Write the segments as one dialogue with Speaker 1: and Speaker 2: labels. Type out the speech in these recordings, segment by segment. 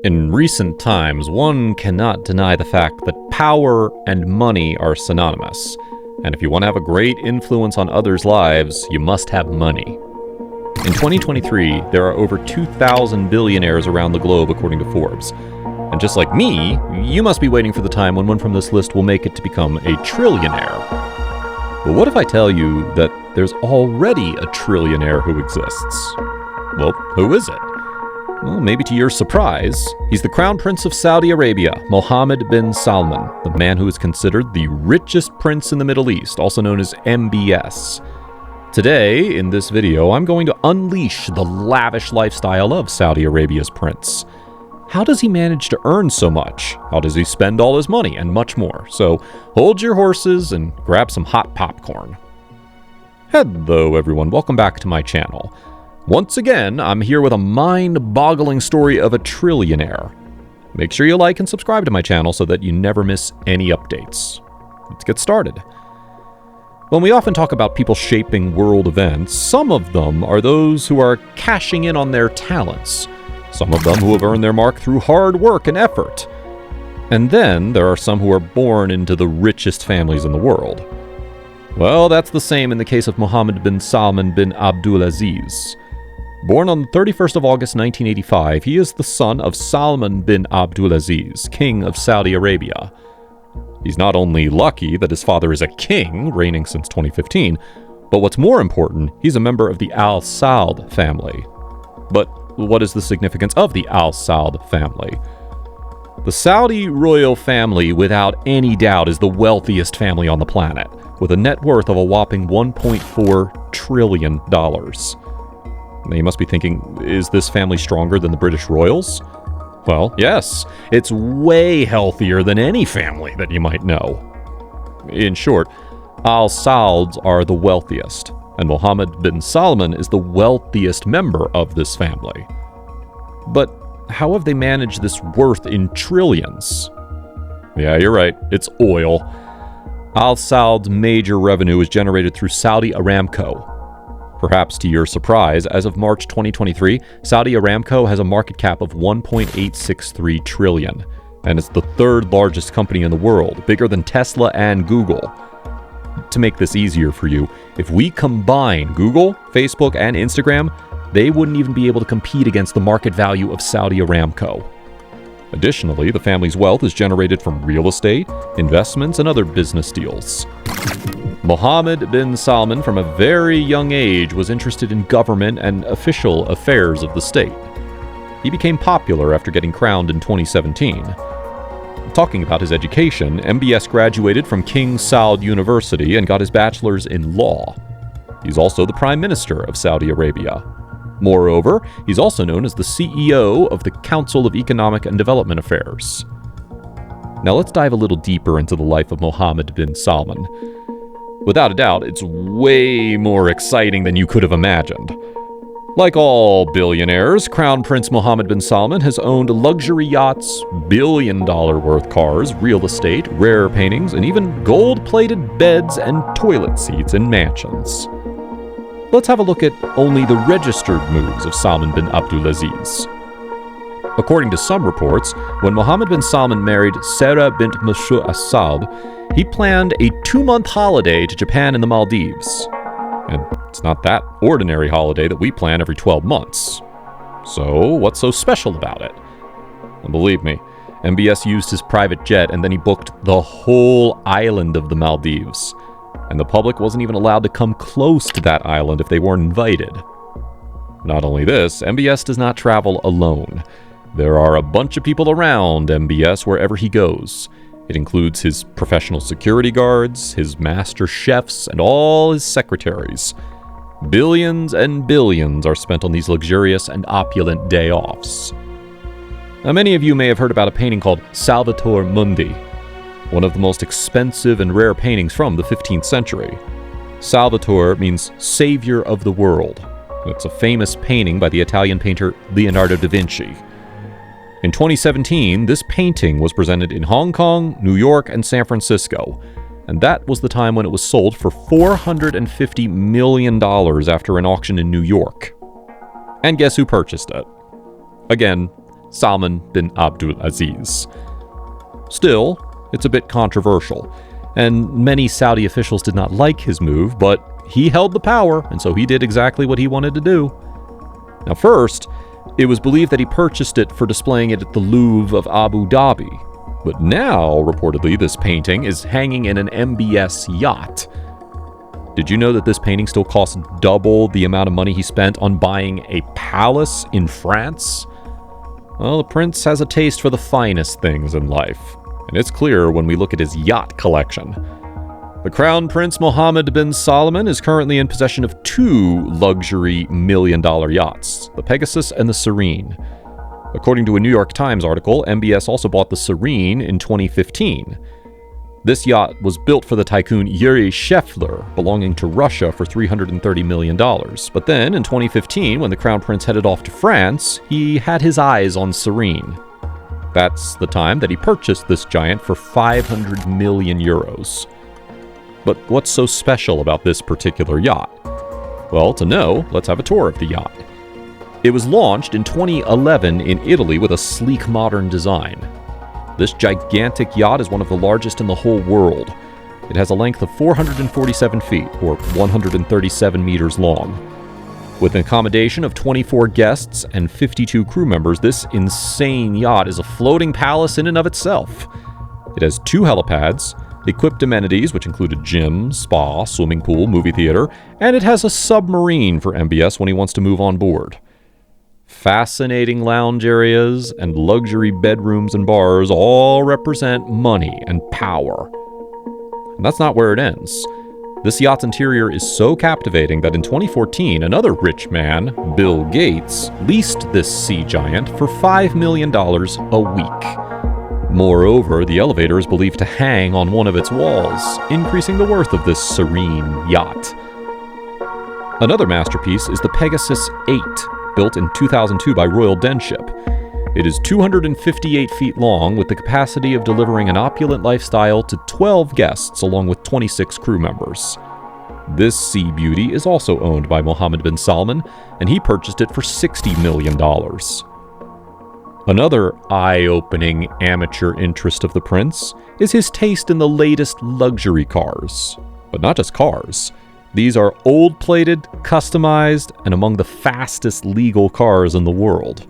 Speaker 1: In recent times, one cannot deny the fact that power and money are synonymous. And if you want to have a great influence on others' lives, you must have money. In 2023, there are over 2,000 billionaires around the globe, according to Forbes. And just like me, you must be waiting for the time when one from this list will make it to become a trillionaire. But what if I tell you that there's already a trillionaire who exists? Well, who is it? Well, maybe to your surprise, he's the Crown Prince of Saudi Arabia, Mohammed bin Salman, the man who is considered the richest prince in the Middle East, also known as MBS. Today, in this video, I'm going to unleash the lavish lifestyle of Saudi Arabia's prince. How does he manage to earn so much? How does he spend all his money? And much more. So, hold your horses and grab some hot popcorn. Hello everyone, welcome back to my channel. Once again, I'm here with a mind-boggling story of a trillionaire. Make sure you like and subscribe to my channel so that you never miss any updates. Let's get started. When we often talk about people shaping world events, some of them are those who are cashing in on their talents. Some of them who have earned their mark through hard work and effort. And then there are some who are born into the richest families in the world. Well, that's the same in the case of Mohammed bin Salman bin Abdulaziz. Born on the 31st of August 1985, he is the son of Salman bin Abdulaziz, king of Saudi Arabia. He's not only lucky that his father is a king, reigning since 2015, but what's more important, he's a member of the Al Saud family. But what is the significance of the Al Saud family? The Saudi royal family, without any doubt, is the wealthiest family on the planet, with a net worth of a whopping $1.4 trillion. Now you must be thinking, is this family stronger than the British royals? Well, yes, it's way healthier than any family that you might know. In short, Al Sauds are the wealthiest, and Mohammed bin Salman is the wealthiest member of this family. But how have they managed this worth in trillions? Yeah, you're right, it's oil. Al Saud's major revenue is generated through Saudi Aramco. Perhaps to your surprise, as of March 2023, Saudi Aramco has a market cap of $1.863 trillion, and it's the third largest company in the world, bigger than Tesla and Google. To make this easier for you, if we combine Google, Facebook, and Instagram, they wouldn't even be able to compete against the market value of Saudi Aramco. Additionally, the family's wealth is generated from real estate, investments, and other business deals. Mohammed bin Salman, from a very young age, was interested in government and official affairs of the state. He became popular after getting crowned in 2017. Talking about his education, MBS graduated from King Saud University and got his bachelor's in law. He's also the Prime Minister of Saudi Arabia. Moreover, he's also known as the CEO of the Council of Economic and Development Affairs. Now let's dive a little deeper into the life of Mohammed bin Salman. Without a doubt, it's way more exciting than you could have imagined. Like all billionaires, Crown Prince Mohammed bin Salman has owned luxury yachts, billion-dollar worth cars, real estate, rare paintings, and even gold-plated beds and toilet seats in mansions. Let's have a look at only the registered moves of Salman bin Abdulaziz. According to some reports, when Mohammed bin Salman married Sarah bint Mashru as-Saud, he planned a 2-month holiday to Japan and the Maldives. And it's not that ordinary holiday that we plan every 12 months. So, what's so special about it? And believe me, MBS used his private jet and then he booked the whole island of the Maldives. And the public wasn't even allowed to come close to that island if they weren't invited. Not only this, MBS does not travel alone. There are a bunch of people around MBS wherever he goes. It includes his professional security guards, his master chefs, and all his secretaries. Billions and billions are spent on these luxurious and opulent day-offs. Now, many of you may have heard about a painting called Salvator Mundi, one of the most expensive and rare paintings from the 15th century. Salvator means savior of the world. It's a famous painting by the Italian painter Leonardo da Vinci. In 2017, this painting was presented in Hong Kong, New York, and San Francisco, and that was the time when it was sold for $450 million after an auction in New York. And guess who purchased it? Again, Salman bin Abdulaziz. Still, it's a bit controversial, and many Saudi officials did not like his move, but he held the power, and so he did exactly what he wanted to do. Now first, it was believed that he purchased it for displaying it at the Louvre of Abu Dhabi, but now, reportedly, this painting is hanging in an MBS yacht. Did you know that this painting still costs double the amount of money he spent on buying a palace in France? Well, the prince has a taste for the finest things in life, and it's clear when we look at his yacht collection. The Crown Prince Mohammed bin Salman is currently in possession of two luxury million-dollar yachts, the Pegasus and the Serene. According to a New York Times article, MBS also bought the Serene in 2015. This yacht was built for the tycoon Yuri Shefler, belonging to Russia, for $330 million. But then, in 2015, when the Crown Prince headed off to France, he had his eyes on Serene. That's the time that he purchased this giant for 500 million euros. But what's so special about this particular yacht? Well, to know, let's have a tour of the yacht. It was launched in 2011 in Italy with a sleek modern design. This gigantic yacht is one of the largest in the whole world. It has a length of 447 feet, or 137 meters long. With an accommodation of 24 guests and 52 crew members, this insane yacht is a floating palace in and of itself. It has 2 helipads, equipped amenities which include a gym, spa, swimming pool, movie theater, and it has a submarine for MBS when he wants to move on board. Fascinating lounge areas and luxury bedrooms and bars all represent money and power. And that's not where it ends. This yacht's interior is so captivating that in 2014, another rich man, Bill Gates, leased this sea giant for $5 million a week. Moreover, the elevator is believed to hang on one of its walls, increasing the worth of this serene yacht. Another masterpiece is the Pegasus 8, built in 2002 by Royal Denship. It is 258 feet long, with the capacity of delivering an opulent lifestyle to 12 guests along with 26 crew members. This sea beauty is also owned by Mohammed bin Salman, and he purchased it for $60 million. Another eye-opening amateur interest of the prince is his taste in the latest luxury cars. But not just cars. These are old-plated, customized, and among the fastest legal cars in the world.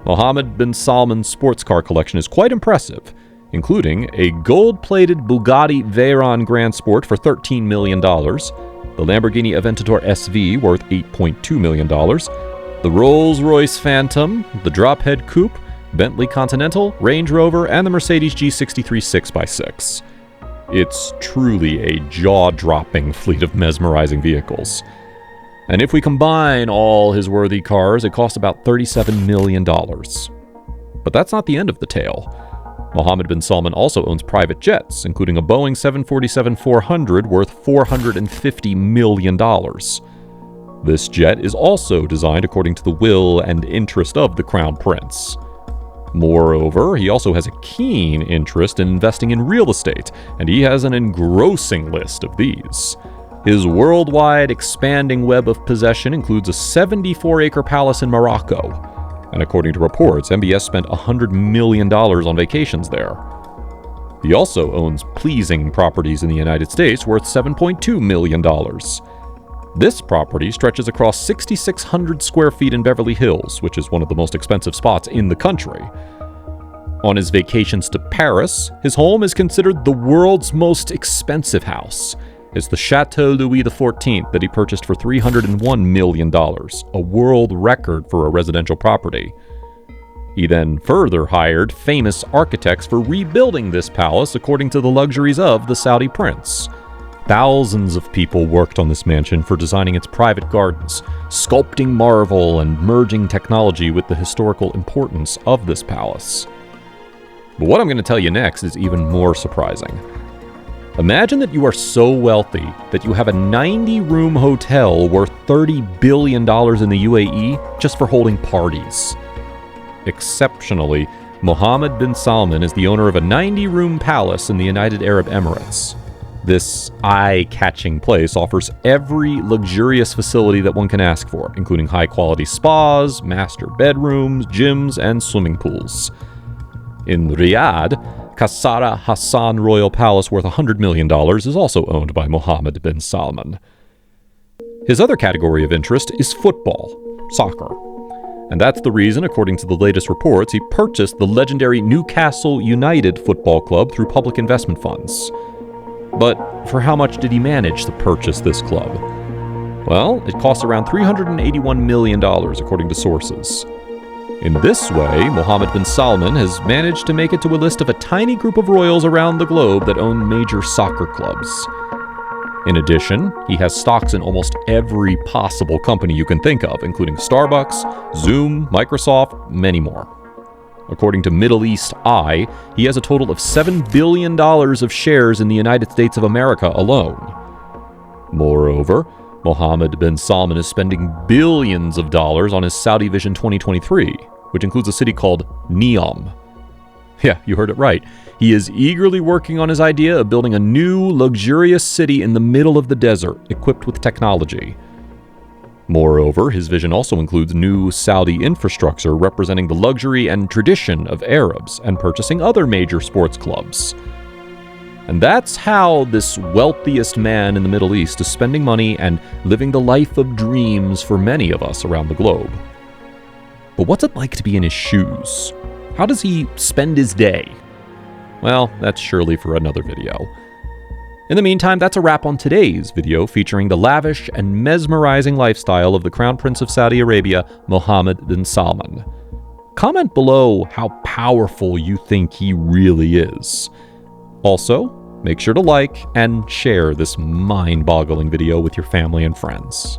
Speaker 1: Mohammed bin Salman's sports car collection is quite impressive, including a gold-plated Bugatti Veyron Grand Sport for $13 million, the Lamborghini Aventador SV worth $8.2 million, the Rolls-Royce Phantom, the Drophead Coupe, Bentley Continental, Range Rover, and the Mercedes G63 6x6. It's truly a jaw-dropping fleet of mesmerizing vehicles. And if we combine all his worthy cars, it costs about $37 million. But that's not the end of the tale. Mohammed bin Salman also owns private jets, including a Boeing 747-400 worth $450 million. This jet is also designed according to the will and interest of the Crown Prince. Moreover, he also has a keen interest in investing in real estate, and he has an engrossing list of these. His worldwide expanding web of possession includes a 74-acre palace in Morocco, and according to reports, MBS spent $100 million on vacations there. He also owns pleasing properties in the United States worth $7.2 million. This property stretches across 6,600 square feet in Beverly Hills, which is one of the most expensive spots in the country. On his vacations to Paris, his home is considered the world's most expensive house. It's the Chateau Louis XIV that he purchased for $301 million, a world record for a residential property. He then further hired famous architects for rebuilding this palace according to the luxuries of the Saudi prince. Thousands of people worked on this mansion for designing its private gardens, sculpting marble and merging technology with the historical importance of this palace. But what I'm going to tell you next is even more surprising. Imagine that you are so wealthy that you have a 90-room hotel worth $30 billion in the UAE just for holding parties. Exceptionally, Mohammed bin Salman is the owner of a 90-room palace in the United Arab Emirates. This eye-catching place offers every luxurious facility that one can ask for, including high-quality spas, master bedrooms, gyms, and swimming pools. In Riyadh, Qasr Hassan Royal Palace worth $100 million is also owned by Mohammed bin Salman. His other category of interest is football, soccer. And that's the reason, according to the latest reports, he purchased the legendary Newcastle United Football Club through public investment funds. But for how much did he manage to purchase this club? Well, it cost around $381 million, according to sources. In this way, Mohammed bin Salman has managed to make it to a list of a tiny group of royals around the globe that own major soccer clubs. In addition, he has stocks in almost every possible company you can think of, including Starbucks, Zoom, Microsoft, many more. According to Middle East Eye, he has a total of $7 billion of shares in the United States of America alone. Moreover, Mohammed bin Salman is spending billions of dollars on his Saudi Vision 2023, which includes a city called Neom. Yeah, you heard it right. He is eagerly working on his idea of building a new, luxurious city in the middle of the desert, equipped with technology. Moreover, his vision also includes new Saudi infrastructure representing the luxury and tradition of Arabs and purchasing other major sports clubs. And that's how this wealthiest man in the Middle East is spending money and living the life of dreams for many of us around the globe. But what's it like to be in his shoes? How does he spend his day? Well, that's surely for another video. In the meantime, that's a wrap on today's video featuring the lavish and mesmerizing lifestyle of the Crown Prince of Saudi Arabia, Mohammed bin Salman. Comment below how powerful you think he really is. Also, make sure to like and share this mind-boggling video with your family and friends.